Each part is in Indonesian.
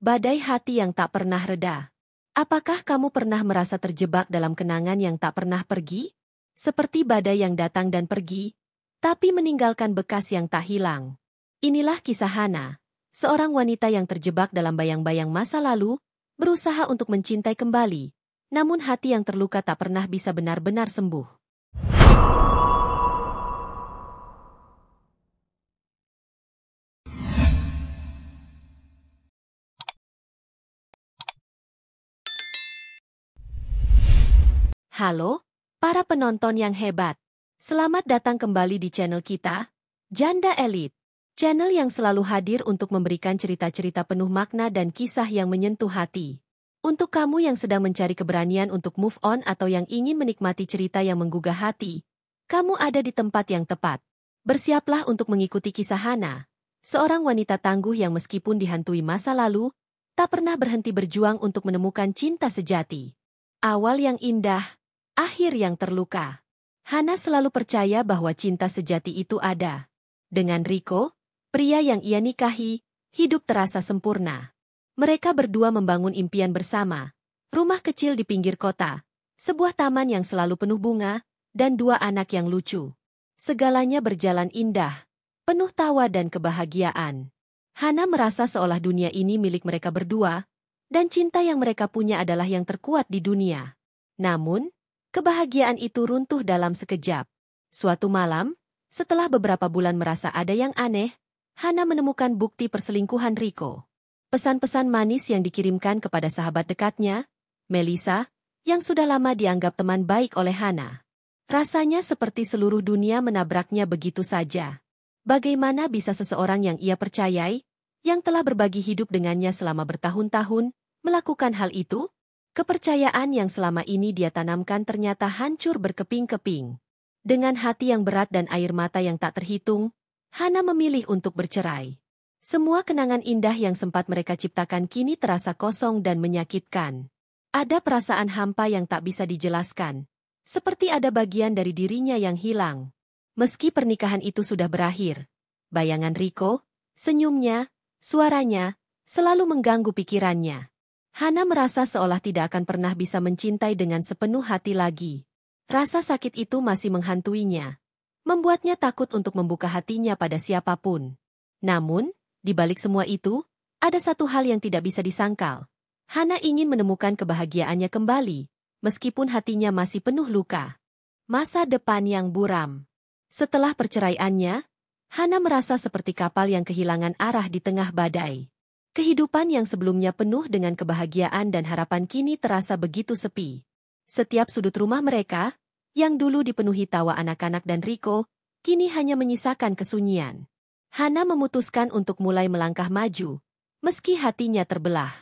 Badai hati yang tak pernah reda. Apakah kamu pernah merasa terjebak dalam kenangan yang tak pernah pergi? Seperti badai yang datang dan pergi, tapi meninggalkan bekas yang tak hilang. Inilah kisah Hana, seorang wanita yang terjebak dalam bayang-bayang masa lalu, berusaha untuk mencintai kembali, namun hati yang terluka tak pernah bisa benar-benar sembuh. Halo, para penonton yang hebat. Selamat datang kembali di channel kita, Janda Elite. Channel yang selalu hadir untuk memberikan cerita-cerita penuh makna dan kisah yang menyentuh hati. Untuk kamu yang sedang mencari keberanian untuk move on atau yang ingin menikmati cerita yang menggugah hati, kamu ada di tempat yang tepat. Bersiaplah untuk mengikuti kisah Hana, seorang wanita tangguh yang meskipun dihantui masa lalu, tak pernah berhenti berjuang untuk menemukan cinta sejati. Awal yang indah, akhir yang terluka. Hana selalu percaya bahwa cinta sejati itu ada. Dengan Rico, pria yang ia nikahi, hidup terasa sempurna. Mereka berdua membangun impian bersama. Rumah kecil di pinggir kota, sebuah taman yang selalu penuh bunga, dan dua anak yang lucu. Segalanya berjalan indah, penuh tawa dan kebahagiaan. Hana merasa seolah dunia ini milik mereka berdua, dan cinta yang mereka punya adalah yang terkuat di dunia. Namun, kebahagiaan itu runtuh dalam sekejap. Suatu malam, setelah beberapa bulan merasa ada yang aneh, Hana menemukan bukti perselingkuhan Rico. Pesan-pesan manis yang dikirimkan kepada sahabat dekatnya, Melissa, yang sudah lama dianggap teman baik oleh Hana. Rasanya seperti seluruh dunia menabraknya begitu saja. Bagaimana bisa seseorang yang ia percayai, yang telah berbagi hidup dengannya selama bertahun-tahun, melakukan hal itu? Kepercayaan yang selama ini dia tanamkan ternyata hancur berkeping-keping. Dengan hati yang berat dan air mata yang tak terhitung, Hana memilih untuk bercerai. Semua kenangan indah yang sempat mereka ciptakan kini terasa kosong dan menyakitkan. Ada perasaan hampa yang tak bisa dijelaskan, seperti ada bagian dari dirinya yang hilang. Meski pernikahan itu sudah berakhir, bayangan Rico, senyumnya, suaranya, selalu mengganggu pikirannya. Hana merasa seolah tidak akan pernah bisa mencintai dengan sepenuh hati lagi. Rasa sakit itu masih menghantuinya, membuatnya takut untuk membuka hatinya pada siapapun. Namun, di balik semua itu, ada satu hal yang tidak bisa disangkal. Hana ingin menemukan kebahagiaannya kembali, meskipun hatinya masih penuh luka. Masa depan yang buram. Setelah perceraiannya, Hana merasa seperti kapal yang kehilangan arah di tengah badai. Kehidupan yang sebelumnya penuh dengan kebahagiaan dan harapan kini terasa begitu sepi. Setiap sudut rumah mereka, yang dulu dipenuhi tawa anak-anak dan Rico, kini hanya menyisakan kesunyian. Hana memutuskan untuk mulai melangkah maju, meski hatinya terbelah.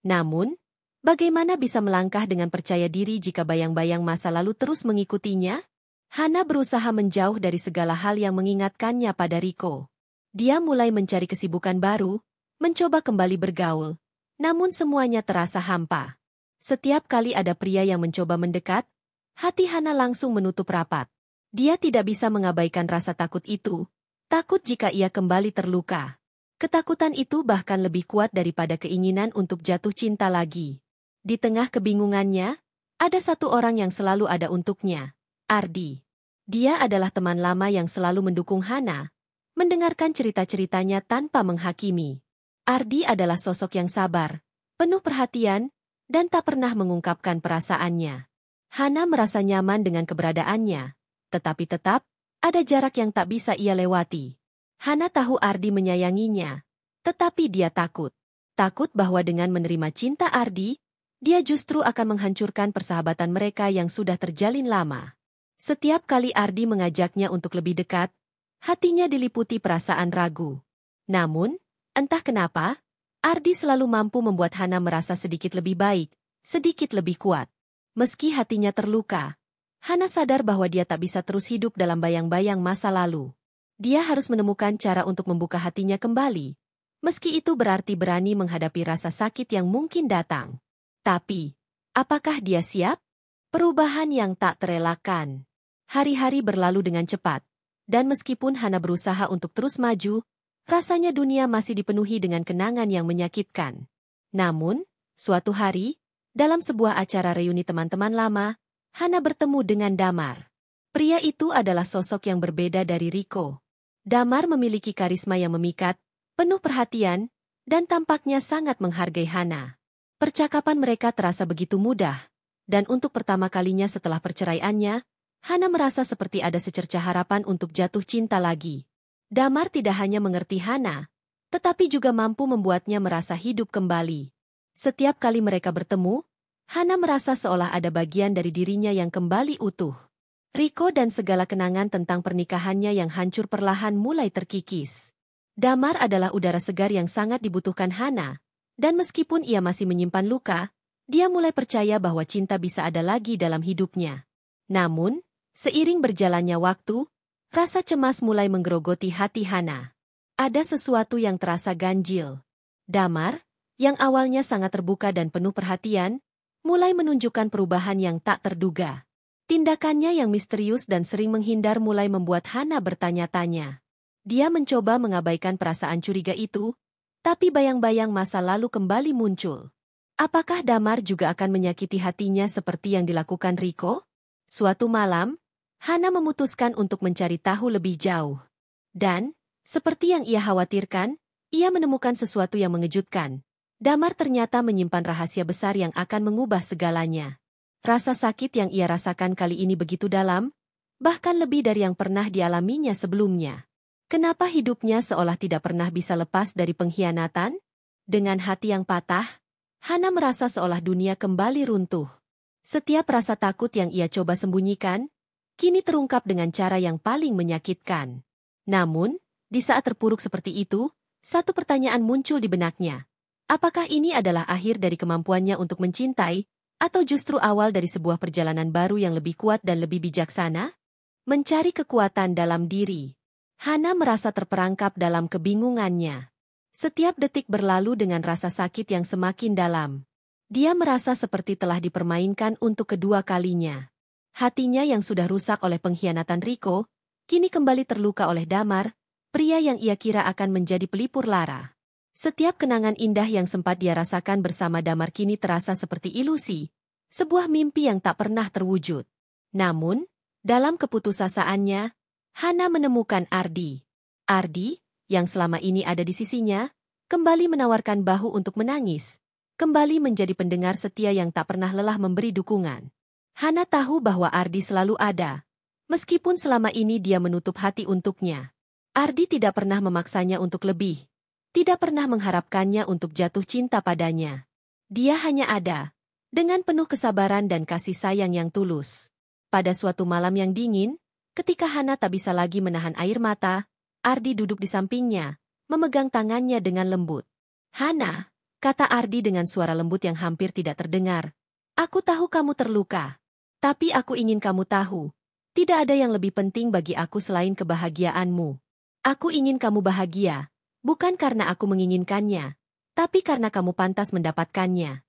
Namun, bagaimana bisa melangkah dengan percaya diri jika bayang-bayang masa lalu terus mengikutinya? Hana berusaha menjauh dari segala hal yang mengingatkannya pada Rico. Dia mulai mencari kesibukan baru, mencoba kembali bergaul, namun semuanya terasa hampa. Setiap kali ada pria yang mencoba mendekat, hati Hana langsung menutup rapat. Dia tidak bisa mengabaikan rasa takut itu, takut jika ia kembali terluka. Ketakutan itu bahkan lebih kuat daripada keinginan untuk jatuh cinta lagi. Di tengah kebingungannya, ada satu orang yang selalu ada untuknya, Ardi. Dia adalah teman lama yang selalu mendukung Hana, mendengarkan cerita-ceritanya tanpa menghakimi. Ardi adalah sosok yang sabar, penuh perhatian, dan tak pernah mengungkapkan perasaannya. Hana merasa nyaman dengan keberadaannya, tetapi tetap, ada jarak yang tak bisa ia lewati. Hana tahu Ardi menyayanginya, tetapi dia takut. Takut bahwa dengan menerima cinta Ardi, dia justru akan menghancurkan persahabatan mereka yang sudah terjalin lama. Setiap kali Ardi mengajaknya untuk lebih dekat, hatinya diliputi perasaan ragu. Namun, entah kenapa, Ardi selalu mampu membuat Hana merasa sedikit lebih baik, sedikit lebih kuat. Meski hatinya terluka, Hana sadar bahwa dia tak bisa terus hidup dalam bayang-bayang masa lalu. Dia harus menemukan cara untuk membuka hatinya kembali, meski itu berarti berani menghadapi rasa sakit yang mungkin datang. Tapi, apakah dia siap? Perubahan yang tak terelakkan. Hari-hari berlalu dengan cepat, dan meskipun Hana berusaha untuk terus maju, rasanya dunia masih dipenuhi dengan kenangan yang menyakitkan. Namun, suatu hari, dalam sebuah acara reuni teman-teman lama, Hana bertemu dengan Damar. Pria itu adalah sosok yang berbeda dari Riko. Damar memiliki karisma yang memikat, penuh perhatian, dan tampaknya sangat menghargai Hana. Percakapan mereka terasa begitu mudah, dan untuk pertama kalinya setelah perceraiannya, Hana merasa seperti ada secercah harapan untuk jatuh cinta lagi. Damar tidak hanya mengerti Hana, tetapi juga mampu membuatnya merasa hidup kembali. Setiap kali mereka bertemu, Hana merasa seolah ada bagian dari dirinya yang kembali utuh. Riko dan segala kenangan tentang pernikahannya yang hancur perlahan mulai terkikis. Damar adalah udara segar yang sangat dibutuhkan Hana, dan meskipun ia masih menyimpan luka, dia mulai percaya bahwa cinta bisa ada lagi dalam hidupnya. Namun, seiring berjalannya waktu, rasa cemas mulai menggerogoti hati Hana. Ada sesuatu yang terasa ganjil. Damar, yang awalnya sangat terbuka dan penuh perhatian, mulai menunjukkan perubahan yang tak terduga. Tindakannya yang misterius dan sering menghindar mulai membuat Hana bertanya-tanya. Dia mencoba mengabaikan perasaan curiga itu, tapi bayang-bayang masa lalu kembali muncul. Apakah Damar juga akan menyakiti hatinya seperti yang dilakukan Riko? Suatu malam, Hana memutuskan untuk mencari tahu lebih jauh. Dan, seperti yang ia khawatirkan, ia menemukan sesuatu yang mengejutkan. Damar ternyata menyimpan rahasia besar yang akan mengubah segalanya. Rasa sakit yang ia rasakan kali ini begitu dalam, bahkan lebih dari yang pernah dialaminya sebelumnya. Kenapa hidupnya seolah tidak pernah bisa lepas dari pengkhianatan? Dengan hati yang patah, Hana merasa seolah dunia kembali runtuh. Setiap rasa takut yang ia coba sembunyikan, kini terungkap dengan cara yang paling menyakitkan. Namun, di saat terpuruk seperti itu, satu pertanyaan muncul di benaknya. Apakah ini adalah akhir dari kemampuannya untuk mencintai, atau justru awal dari sebuah perjalanan baru yang lebih kuat dan lebih bijaksana? Mencari kekuatan dalam diri. Hana merasa terperangkap dalam kebingungannya. Setiap detik berlalu dengan rasa sakit yang semakin dalam. Dia merasa seperti telah dipermainkan untuk kedua kalinya. Hatinya yang sudah rusak oleh pengkhianatan Riko, kini kembali terluka oleh Damar, pria yang ia kira akan menjadi pelipur lara. Setiap kenangan indah yang sempat dia rasakan bersama Damar kini terasa seperti ilusi, sebuah mimpi yang tak pernah terwujud. Namun, dalam keputusasaannya, Hana menemukan Ardi. Ardi, yang selama ini ada di sisinya, kembali menawarkan bahu untuk menangis, kembali menjadi pendengar setia yang tak pernah lelah memberi dukungan. Hana tahu bahwa Ardi selalu ada, meskipun selama ini dia menutup hati untuknya. Ardi tidak pernah memaksanya untuk lebih. Tidak pernah mengharapkannya untuk jatuh cinta padanya. Dia hanya ada, dengan penuh kesabaran dan kasih sayang yang tulus. Pada suatu malam yang dingin, ketika Hana tak bisa lagi menahan air mata, Ardi duduk di sampingnya, memegang tangannya dengan lembut. "Hana," kata Ardi dengan suara lembut yang hampir tidak terdengar, "aku tahu kamu terluka. Tapi aku ingin kamu tahu, tidak ada yang lebih penting bagi aku selain kebahagiaanmu. Aku ingin kamu bahagia. Bukan karena aku menginginkannya, tapi karena kamu pantas mendapatkannya."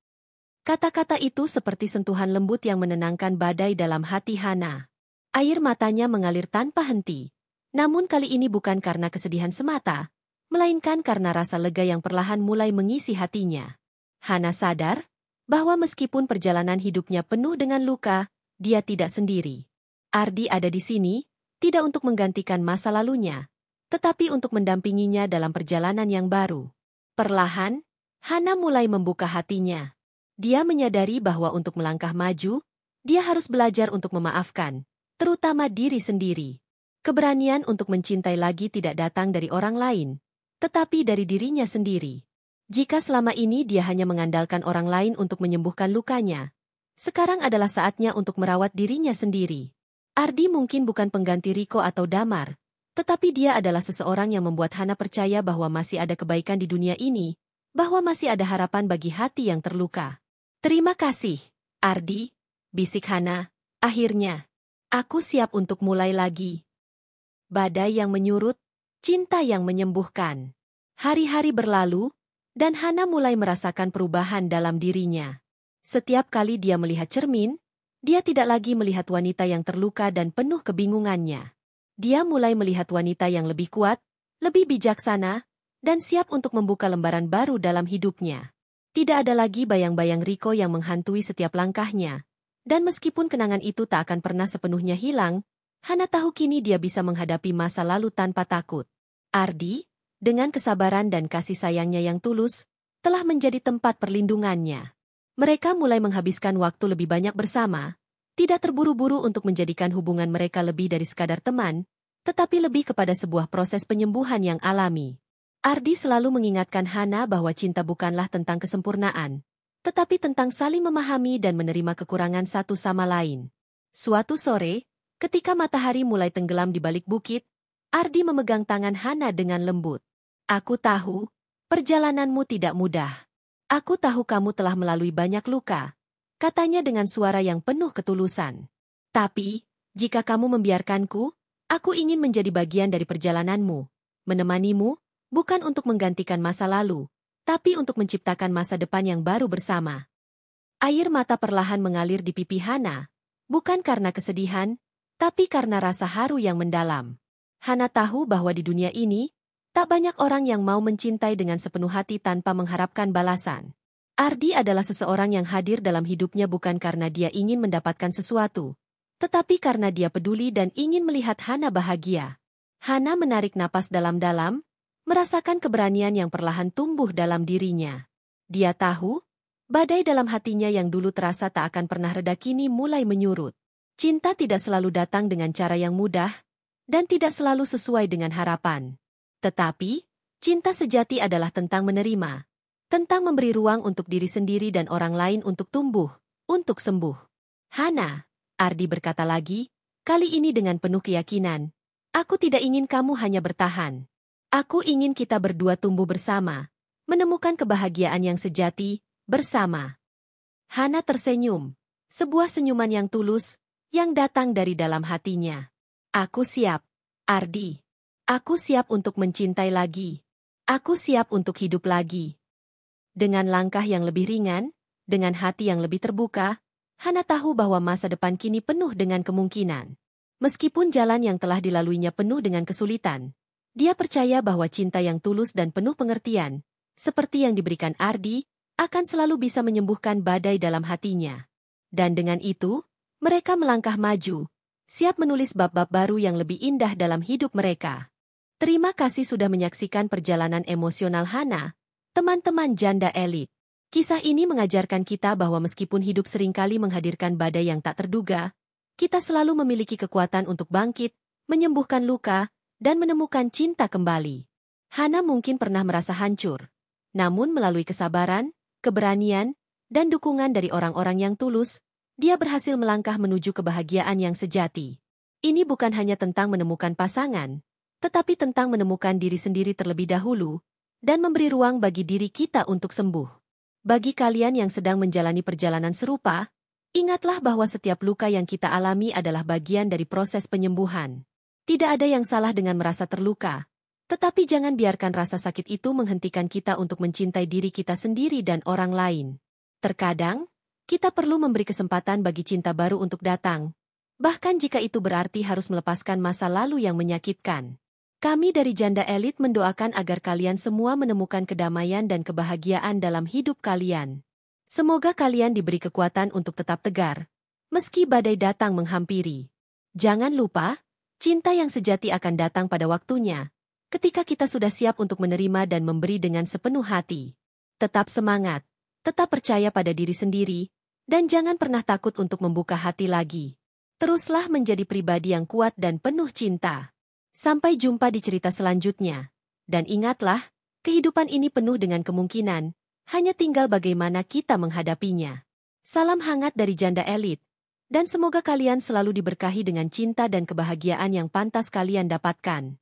Kata-kata itu seperti sentuhan lembut yang menenangkan badai dalam hati Hana. Air matanya mengalir tanpa henti. Namun kali ini bukan karena kesedihan semata, melainkan karena rasa lega yang perlahan mulai mengisi hatinya. Hana sadar bahwa meskipun perjalanan hidupnya penuh dengan luka, dia tidak sendiri. Ardi ada di sini, tidak untuk menggantikan masa lalunya, tetapi untuk mendampinginya dalam perjalanan yang baru. Perlahan, Hana mulai membuka hatinya. Dia menyadari bahwa untuk melangkah maju, dia harus belajar untuk memaafkan, terutama diri sendiri. Keberanian untuk mencintai lagi tidak datang dari orang lain, tetapi dari dirinya sendiri. Jika selama ini dia hanya mengandalkan orang lain untuk menyembuhkan lukanya, sekarang adalah saatnya untuk merawat dirinya sendiri. Ardi mungkin bukan pengganti Riko atau Damar, tetapi dia adalah seseorang yang membuat Hana percaya bahwa masih ada kebaikan di dunia ini, bahwa masih ada harapan bagi hati yang terluka. "Terima kasih, Ardi," bisik Hana. "Akhirnya, aku siap untuk mulai lagi." Badai yang menyurut, cinta yang menyembuhkan. Hari-hari berlalu, dan Hana mulai merasakan perubahan dalam dirinya. Setiap kali dia melihat cermin, dia tidak lagi melihat wanita yang terluka dan penuh kebingungannya. Dia mulai melihat wanita yang lebih kuat, lebih bijaksana, dan siap untuk membuka lembaran baru dalam hidupnya. Tidak ada lagi bayang-bayang Riko yang menghantui setiap langkahnya. Dan meskipun kenangan itu tak akan pernah sepenuhnya hilang, Hana tahu kini dia bisa menghadapi masa lalu tanpa takut. Ardi, dengan kesabaran dan kasih sayangnya yang tulus, telah menjadi tempat perlindungannya. Mereka mulai menghabiskan waktu lebih banyak bersama, tidak terburu-buru untuk menjadikan hubungan mereka lebih dari sekadar teman, tetapi lebih kepada sebuah proses penyembuhan yang alami. Ardi selalu mengingatkan Hana bahwa cinta bukanlah tentang kesempurnaan, tetapi tentang saling memahami dan menerima kekurangan satu sama lain. Suatu sore, ketika matahari mulai tenggelam di balik bukit, Ardi memegang tangan Hana dengan lembut. Aku tahu, perjalananmu tidak mudah. Aku tahu kamu telah melalui banyak luka, katanya dengan suara yang penuh ketulusan. Tapi, jika kamu membiarkanku, aku ingin menjadi bagian dari perjalananmu, menemanimu, bukan untuk menggantikan masa lalu, tapi untuk menciptakan masa depan yang baru bersama. Air mata perlahan mengalir di pipi Hana, bukan karena kesedihan, tapi karena rasa haru yang mendalam. Hana tahu bahwa di dunia ini, tak banyak orang yang mau mencintai dengan sepenuh hati tanpa mengharapkan balasan. Ardi adalah seseorang yang hadir dalam hidupnya bukan karena dia ingin mendapatkan sesuatu, tetapi karena dia peduli dan ingin melihat Hana bahagia. Hana menarik napas dalam-dalam, merasakan keberanian yang perlahan tumbuh dalam dirinya. Dia tahu, badai dalam hatinya yang dulu terasa tak akan pernah reda kini mulai menyurut. Cinta tidak selalu datang dengan cara yang mudah, dan tidak selalu sesuai dengan harapan. Tetapi, cinta sejati adalah tentang menerima, tentang memberi ruang untuk diri sendiri dan orang lain untuk tumbuh, untuk sembuh. Hana, Ardi berkata lagi, kali ini dengan penuh keyakinan, aku tidak ingin kamu hanya bertahan. Aku ingin kita berdua tumbuh bersama, menemukan kebahagiaan yang sejati, bersama. Hana tersenyum, sebuah senyuman yang tulus, yang datang dari dalam hatinya. Aku siap, Ardi. Aku siap untuk mencintai lagi. Aku siap untuk hidup lagi. Dengan langkah yang lebih ringan, dengan hati yang lebih terbuka, Hana tahu bahwa masa depan kini penuh dengan kemungkinan. Meskipun jalan yang telah dilaluinya penuh dengan kesulitan, dia percaya bahwa cinta yang tulus dan penuh pengertian, seperti yang diberikan Ardi, akan selalu bisa menyembuhkan badai dalam hatinya. Dan dengan itu, mereka melangkah maju, siap menulis bab-bab baru yang lebih indah dalam hidup mereka. Terima kasih sudah menyaksikan perjalanan emosional Hana, teman-teman Janda Elit. Kisah ini mengajarkan kita bahwa meskipun hidup seringkali menghadirkan badai yang tak terduga, kita selalu memiliki kekuatan untuk bangkit, menyembuhkan luka, dan menemukan cinta kembali. Hana mungkin pernah merasa hancur, namun melalui kesabaran, keberanian, dan dukungan dari orang-orang yang tulus, dia berhasil melangkah menuju kebahagiaan yang sejati. Ini bukan hanya tentang menemukan pasangan, tetapi tentang menemukan diri sendiri terlebih dahulu, dan memberi ruang bagi diri kita untuk sembuh. Bagi kalian yang sedang menjalani perjalanan serupa, ingatlah bahwa setiap luka yang kita alami adalah bagian dari proses penyembuhan. Tidak ada yang salah dengan merasa terluka, tetapi jangan biarkan rasa sakit itu menghentikan kita untuk mencintai diri kita sendiri dan orang lain. Terkadang, kita perlu memberi kesempatan bagi cinta baru untuk datang, bahkan jika itu berarti harus melepaskan masa lalu yang menyakitkan. Kami dari Janda Elit mendoakan agar kalian semua menemukan kedamaian dan kebahagiaan dalam hidup kalian. Semoga kalian diberi kekuatan untuk tetap tegar, meski badai datang menghampiri. Jangan lupa, cinta yang sejati akan datang pada waktunya, ketika kita sudah siap untuk menerima dan memberi dengan sepenuh hati. Tetap semangat, tetap percaya pada diri sendiri, dan jangan pernah takut untuk membuka hati lagi. Teruslah menjadi pribadi yang kuat dan penuh cinta. Sampai jumpa di cerita selanjutnya. Dan ingatlah, kehidupan ini penuh dengan kemungkinan, hanya tinggal bagaimana kita menghadapinya. Salam hangat dari Janda Elit. Dan semoga kalian selalu diberkahi dengan cinta dan kebahagiaan yang pantas kalian dapatkan.